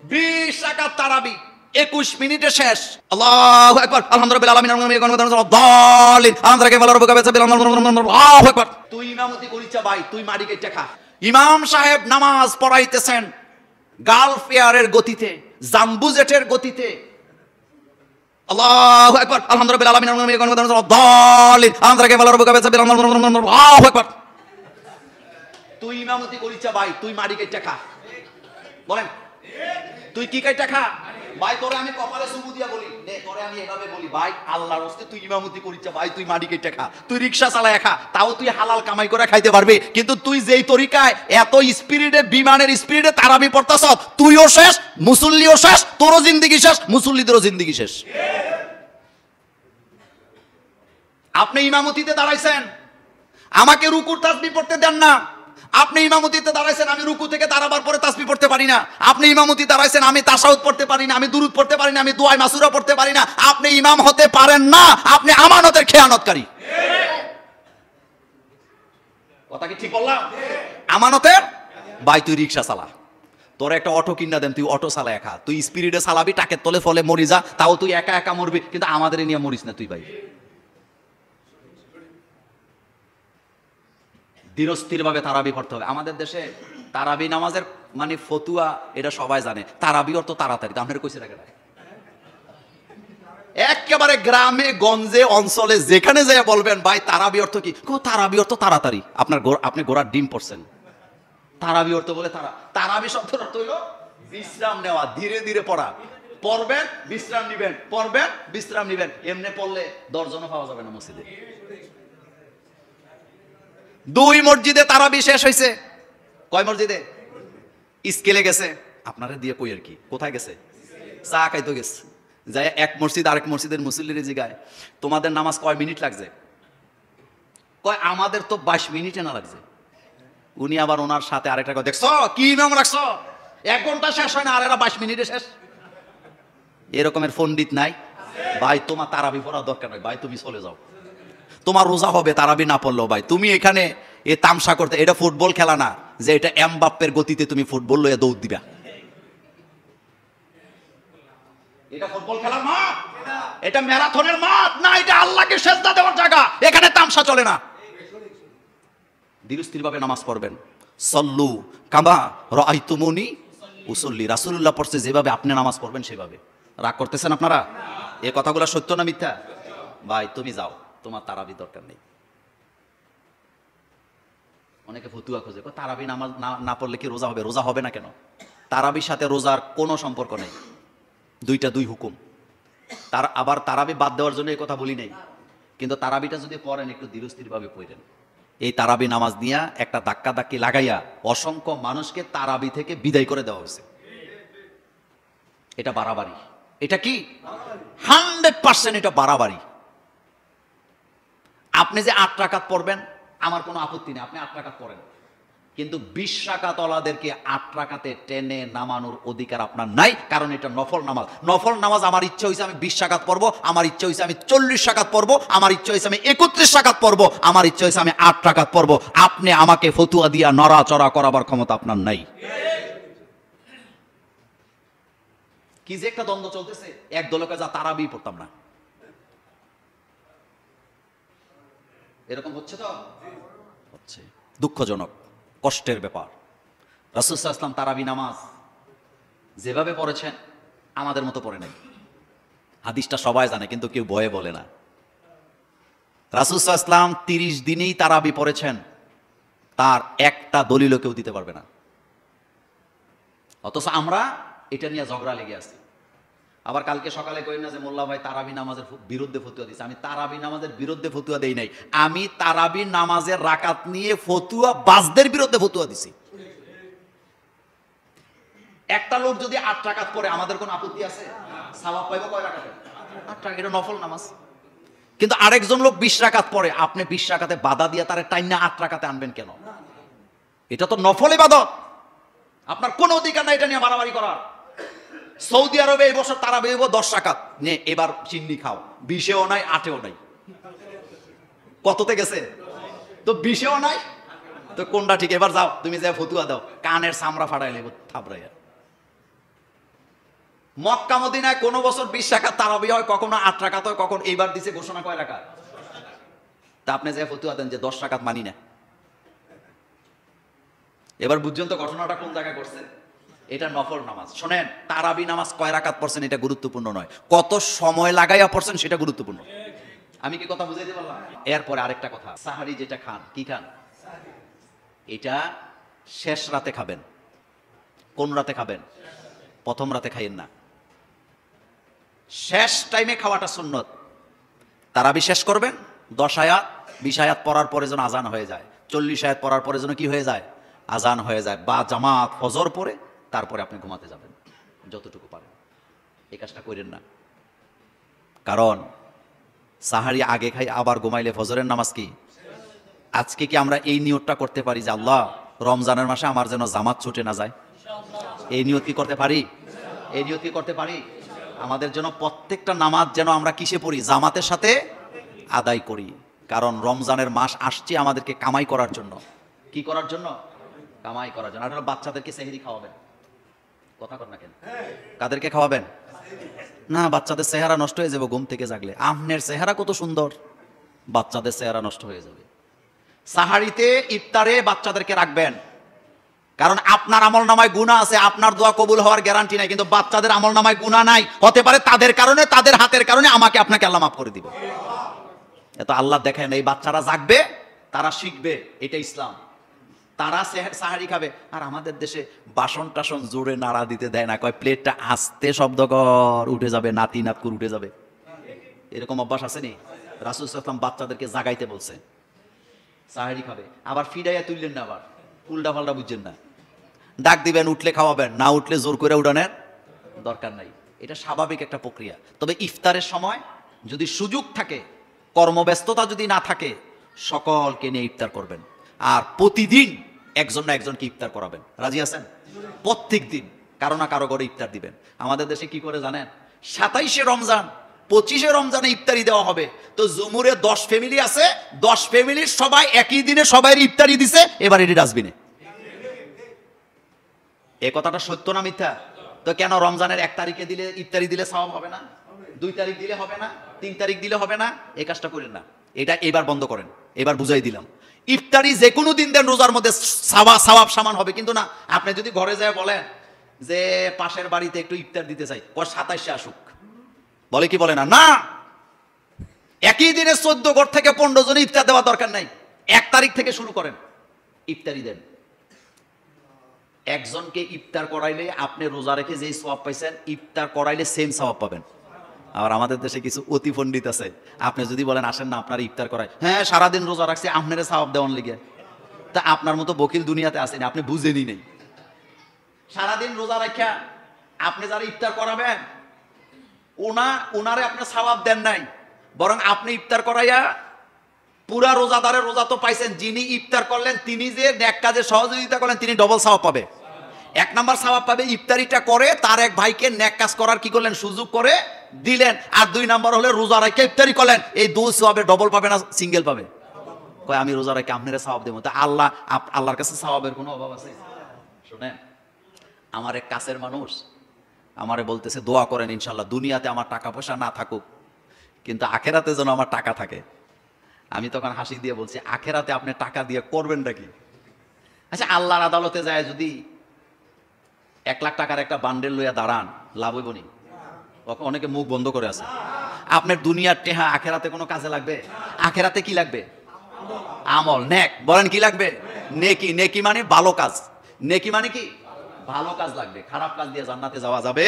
20 রাকাত তারাবি 21 মিনিটে শেষ। আল্লাহু আকবার, আলহামদুলিল্লাহ আলামিন আল্লাহু আকবার। তুই ইমামতি করিস ভাই, তুই মারি কেটে খা। ইমাম সাহেব নামাজ পড়াইতেছেন গালফ এয়ারের গতিতে, জাম্বু জেটের গতিতে। আল্লাহু আকবার, আলহামদুলিল্লাহ আলামিন আল্লাহু আকবার। তুই ইমামতি করিস ভাই, তুই মারি কেটে খা। বলেন তুই কি কেটে খা ভাই? তোরে আমি কপালে চুমু দিয়া বলি, নে তোরে আমি এভাবে বলি, ভাই আল্লাহর রাস্তায় তুই ইমামতি করিস ভাই, তুই মারি কেটে খা, তুই রিকশা চালায় খা, তাও তুই হালাল কামাই করে খাইতে পারবি। কিন্তু তুই যেই তরিকায় এত স্পিরিডে, বিমানের স্পিরিডে তারাবি পড়তাছ, তুইও শেষ, মুসল্লিও শেষ, তোরও জিন্দেগি শেষ, মুসল্লিদেরও জিন্দেগি শেষ। আপনি ইমামতিতে দাঁড়াইছেন, আমাকে রুকুর তাসবিহ পড়তে দেন না। আপনি ইমামতিতে দাঁড়াইছেন, আমি রুকু থেকে দাঁড়াবার পরে তাসবিহ পড়তে পারি না। আপনি ইমামতি দাঁড়াইছেন, আমি তাশাহুদ পড়তে পারি না, আমি দুরুদ পড়তে পারি না, আমি দুআয়ে মাসুরা পড়তে পারি না। আপনি ইমাম হতে পারেন না, আপনি আমানতের খেয়ানতকারী। কথা কি ঠিক বললাম? আমানতের ভাই, তুই রিকশা চালা, তোর একটা অটো কিনা দেন, তুই অটো চালা একা, তুই স্পিরিডে চালাবি, টাকের তলে ফলে মরি যা, তাও তুই একা একা মরবি, কিন্তু আমাদের নিয়ে মরিস না তুই ভাই। ধীরস্থির ভাবে তারাবি পড়তে হবে। আমাদের দেশে তারাবি নামাজের মানে ফতুয়া এটা সবাই জানে, তারাবি অর্থ তাড়াতাড়ি। আপনার কইছে রাখে একেবারে গ্রামে গঞ্জে অঞ্চলে যেখানে যায় বলবেন ভাই তারাবি অর্থ কি? তারাবি অর্থ তাড়াতাড়ি। আপনি ঘোড়ার ডিম পড়ছেন, তারাবি অর্থ বলে তারাবি শব্দের অর্থ হইল বিশ্রাম নেওয়া, ধীরে ধীরে পড়া। পড়বেন বিশ্রাম নিবেন, পড়বেন বিশ্রাম নিবেন। এমনি পড়লে দর্জনও পাওয়া যাবে না মসজিদে। 2 মসজিদে তারাবি শেষ হয়েছে। কয় মসজিদে? স্কেলে গেছে। আপনারা দিয়ে কই আর কি, কোথায় গেছে? চা খাইতে গেছে। যাই এক মসজিদ আরেক মসজিদের মুসল্লির জিগায়, তোমাদের নামাজ কয় মিনিট লাগছে? কয় আমাদের তো 22 মিনিটে না লাগছে। উনি আবার ওনার সাথে আরেকটা কথা, দেখছো কি নাম রাখছো, 1 ঘন্টা শেষ হয় না আর এরা 22 মিনিটে শেষ। এরকমের পণ্ডিত নাই ভাই। তোমার তারাবি পড়ার দরকার নয় ভাই, তুমি চলে যাও। তোমার রোজা হবে তারাবি না পড়লো ভাই। তুমি এখানে এ তামসা করতে, এটা ফুটবল খেলা না যে এটা এমবাপ্পের গতিতে তুমি ফুটবল লইয়া দৌড় দিবা। এটা ফুটবল খেলার মাঠ, এটা ম্যারাথনের মাঠ না, এটা আল্লাহকে সেজদা দেওয়ার জায়গা। এখানে তামসা চলে না। ধীরস্থির ভাবে নামাজ পড়বেন। সল্লু কামা রাআইতুমুনি উসাল্লি, রাসূলুল্লাহ পড়ছে যেভাবে আপনি নামাজ পড়বেন সেভাবে। রাগ করতেছেন আপনারা? এই কথাগুলো সত্য না মিথ্যা? ভাই তুমি যাও, তোমার তারাবি দরকার নেই। অনেকে ফতুয়া খোঁজে, তারাবি নামাজ না পড়লে কি রোজা হবে? রোজা হবে না কেন? তারাবির সাথে রোজার কোনো সম্পর্ক নেই, দুইটা দুই হুকুম। আবার তারাবি বাদ দেওয়ার জন্য এই কথা বলি নাই, কিন্তু তারাবিটা যদি পড়েন একটু ধীরস্থির ভাবে পড়েন। এই তারাবি নামাজ নিয়ে একটা ধাক্কা ধাক্কি লাগাইয়া অসংখ্য মানুষকে তারাবি থেকে বিদায় করে দেওয়া হয়েছে। এটা বাড়াবাড়ি। এটা কি 100% এটা বাড়াবাড়ি। আপনি যে 8 রাকাত পড়বেন আমার কোনো আপত্তি নেই, আপনি 8 রাকাত পড়েন, কিন্তু 20 রাকাত ওয়ালাদেরকে 8 রাকাতে টেনে নামানোর অধিকার আপনার নাই, কারণ এটা নফল নামাজ। নফল নামাজ আমার ইচ্ছা হয়েছে আমি 20 রাকাত পড়বো, আমার ইচ্ছা হয়েছে আমি 40 রাকাত পড়বো, আমার ইচ্ছা হয়েছে আমি 31 রাকাত পড়বো, আমার ইচ্ছা হয়েছে আমি 8 রাকাত পড়বো। আপনি আমাকে ফতুয়া দিয়া নড়াচড়া করাবার ক্ষমতা আপনার নাই। কি যে একটা দ্বন্দ্ব চলতেছে, এক দলকে যা তারাবি পড়তাম না, এরকম হচ্ছে তো হচ্ছে। দুঃখজনক, কষ্টের ব্যাপার। রাসূল সাল্লাল্লাহু আলাইহি ওয়াসাল্লাম তারাবি নামাজ যেভাবে পড়েছেন আমাদের মতো পড়ে নাই। হাদিসটা সবাই জানে কিন্তু কেউ ভয়ে বলে না। রাসূল সাল্লাল্লাহু আলাইহি ওয়াসাল্লাম 30 দিনেই তারাবি পড়েছেন, তার একটা দলিলও কেউ দিতে পারবে না। অথচ আমরা এটা নিয়ে ঝগড়া লেগে আছি। আবার কালকে সকালে কই না যে মোল্লা ভাই তারাবি নামাজের বিরুদ্ধে ফতুয়া দিয়েছে। আমি তারাবি নামাজের বিরুদ্ধে ফতুয়া দেই নাই, আমি তারাবি নামাজের রাকাত নিয়ে ফতুয়া বাজদের বিরুদ্ধে ফতুয়া দিছি। একটা লোক যদি 8 রাকাত পড়ে আমাদের কোনো আপত্তি আছে? সওয়াব পাইবো কয় রাকাতে? 8 রাকাত, এটা নফল নামাজ। কিন্তু আরেকজন লোক 20 রাকাত পড়ে, আপনি 20 রাকাতে বাধা দিয়ে তারে টাইনা 8 রাকাতে আনবেন কেন? এটা তো নফল ইবাদত, আপনার কোনো অধিকার নাই এটা নিয়ে মারামারি করার। সৌদি আরবে এই বছর তারাবি হইব 10 রাকাত, নে এবার চিন্নি খাও। 20-এও নাই, 8-এও নাই, কততে গেছে? তো 20-এও নাই, তো কোনটা ঠিক? এবার যাও তুমি যা ফতুয়া দাও, কানের চামড়া ফাটাই লেব থাপড়াইয়া। মক্কা মদিনায় কোনো বছর 20 রাকাত তারাবি হয়, কখনো 8 রাকাত হয়, কখন এইবার দিছে ঘোষণা কয় রাকাত? তা আপনি যে ফতুয়া দেন যে 10 রাকাত মানি না। এবার বুঝছেন তো ঘটনাটা কোন জায়গায় করছে? এটা নফল নামাজ। শোনেন, তারাবি নামাজ কয় রাকাত পড়ছেন এটা গুরুত্বপূর্ণ নয়, কত সময় লাগাইয়া পড়ছেন সেটা গুরুত্বপূর্ণ। আমি কি কথা বুঝাইতে পারলাম? এরপরে আরেকটা কথা, সাহারি যেটা খান, কি খান? এটা শেষ রাতে খাবেন। কোন রাতে খাবেন? প্রথম রাতে খাইয়েন না, শেষ টাইমে খাওয়াটা সুন্নত। তারাবি শেষ করবেন 10 আয়াত 20 আয়াত পড়ার পরে যেন আজান হয়ে যায়, 40 আয়াত পড়ার পরে যেন কি হয়ে যায়? আজান হয়ে যায়, বা জামাত ফজর পরে তারপরে আপনি ঘুমাতে যাবেন যতটুকু পারেন। এই কাজটা করেন না, কারণ সাহারি আগে খাই আবার ঘুমাইলে ফজরের নামাজ কি? আজকে কি আমরা এই নিয়তটা করতে পারি যে আল্লাহ রমজানের মাসে আমার যেন জামাত ছুটে না যায়? এই নিয়ত কি করতে পারি? এই নিয়ত কি করতে পারি? আমাদের জন্য প্রত্যেকটা নামাজ যেন আমরা কিসে পড়ি? জামাতের সাথে আদায় করি। কারণ রমজানের মাস আসছে আমাদেরকে কামাই করার জন্য। কি করার জন্য? কামাই করার জন্য। আর বাচ্চাদেরকে সেহরি খাওয়াবেন, কথা কর না কেন? কাদেরকে খাওয়াবেন? না, বাচ্চাদের চেহারা নষ্ট হয়ে যাবে ঘুম থেকে জাগলে। আমনের চেহারা কত সুন্দর, বাচ্চাদের চেহারা নষ্ট হয়ে যাবে। সাহারিতে ইফতারে বাচ্চাদেরকে রাখবেন, কারণ আপনার আমল নামায় গুনাহ আছে, আপনার দোয়া কবুল হওয়ার গ্যারান্টি নাই, কিন্তু বাচ্চাদের আমল নামায় গুনাহ নাই, হতে পারে তাদের কারণে, তাদের হাতের কারণে আমাকে আপনাকে আল্লাহ মাফ করে দিবে। এত আল্লাহ দেখেন, এই বাচ্চারা জাগবে, তারা শিখবে, এটা ইসলাম। তারা সাহারি খাবে। আর আমাদের দেশে বাসন টাসন জোরে নাড়া দিতে দেয় না, কয় প্লেটটা আস্তে শব্দ কর, উঠে যাবে, নাতি নাতকুর উঠে যাবে। এরকম অভ্যাস আসেনি? রাসূল সাল্লাল্লাহু আলাইহি ওয়াসাল্লাম বাচ্চাদেরকে জাগাইতে বলছে, সাহারি খাবে, আবার ফিডাইয়া তুললেন না, আবার উল্টা পাল্টা বুঝছেন না। ডাক দিবেন, উঠলে খাওয়াবেন, না উঠলে জোর করে উঠানোর দরকার নাই। এটা স্বাভাবিক একটা প্রক্রিয়া। তবে ইফতারের সময় যদি সুযোগ থাকে, কর্মব্যস্ততা যদি না থাকে, সকলকে নিয়ে ইফতার করবেন। আর প্রতিদিন একজন না একজনকে ইফতার করাবেন। রাজি আছেন? প্রত্যেক দিন কারো না কারো ঘরে ইফতার দিবেন। আমাদের দেশে কি করে জানেন? 27শে রমজান 25শে রমজানে ইফতারি দেওয়া হবে। তো জুমুরে 10 ফ্যামিলি আছে, 10 ফ্যামিলির সবাই একই দিনে সবাই ইফতারি দিছে, এবার এটি ডাস্টবিনে। এ কথাটা সত্য না মিথ্যা? তো কেন রমজানের 1 তারিখে দিলে ইফতারি দিলে সওয়াব হবে না? 2 তারিখ দিলে হবে না? 3 তারিখ দিলে হবে না? এই কাজটা করেন না। এটা এবার বন্ধ করেন। এবার বুঝাই দিলাম, ইফতারি যে কোনো দিন দেন, রোজার মধ্যে সওয়াব সমান হবে। কিন্তু না, আপনি যদি ঘরে যায় বলেন যে পাশের বাড়িতে একটু ইফতার দিতে চাই, 27শে আসুক, বলে কি বলে না? না, একই দিনে 14 ঘর থেকে 15 জনে ইফতার দেওয়ার দরকার নাই। 1 তারিখ থেকে শুরু করেন, ইফতারি দেন। একজনকে ইফতার করাইলে আপনি রোজা রেখে যেই সওয়াব পাইছেন, ইফতার করাইলে সেম সওয়াব পাবেন। আর আমাদের দেশে কিছু অতি পণ্ডিত আছে, আপনি যদি বলেন আসেন না আপনার ইফতার করায়, হ্যাঁ সারাদিন রোজা রাখছে, আপনারা সওয়াব দেওয়ার লিগে। তা আপনার মতো বকিল দুনিয়াতে আসেনি, আপনি বুঝেনি নেই। সারাদিন রোজা রাখা আপনি যারা ইফতার করাবেন, ওনারে আপনি সওয়াব দেন নাই, বরং আপনি ইফতার করাইয়া পুরা রোজাদারের রোজা তো পাইছেন। যিনি ইফতার করলেন তিনি যে নেক কাজে সহযোগিতা করলেন, তিনি ডবল সওয়াব পাবে। 1 নাম্বার সওয়াব পাবে ইফতারিটা করে তার এক ভাইকে নেক কাজ করার কি করলেন? সুযোগ করে দিলেন। আর 2 নাম্বার হলে রোজা রেখে ইফতারি করলেন, এই 2 সওয়াবে ডবল পাবে না সিঙ্গেল পাবে? কয় আমি রোজা রেখে আপনারা সওয়াব দেবো। তা আল্লাহর কাছে সওয়াবের কোনো অভাব আছে? শুনেন, আমার এক কাছের মানুষ আমারে বলতেছে দোয়া করেন ইনশাল্লাহ দুনিয়াতে আমার টাকা পয়সা না থাকুক, কিন্তু আখেরাতে যেন আমার টাকা থাকে। আমি তখন হাসি দিয়ে বলছি, আখেরাতে আপনি টাকা দিয়ে করবেন নাকি? আচ্ছা, আল্লাহর আদালতে যায় যদি 1 লাখ টাকার একটা বান্ডেল লইয়া দাঁড়ান, লাভ হইব নি? অনেকে মুখ বন্ধ করে আছে। আপনার দুনিয়ার টেহা আখেরাতে কোনো কাজে লাগবে? আখেরাতে কি লাগবে? আমল, নেক। বলেন কি লাগবে? নেকি। নেকি মানে ভালো কাজ। নেকি মানে কি? ভালো কাজ লাগবে। খারাপ কাজ দিয়ে জান্নাতে যাওয়া যাবে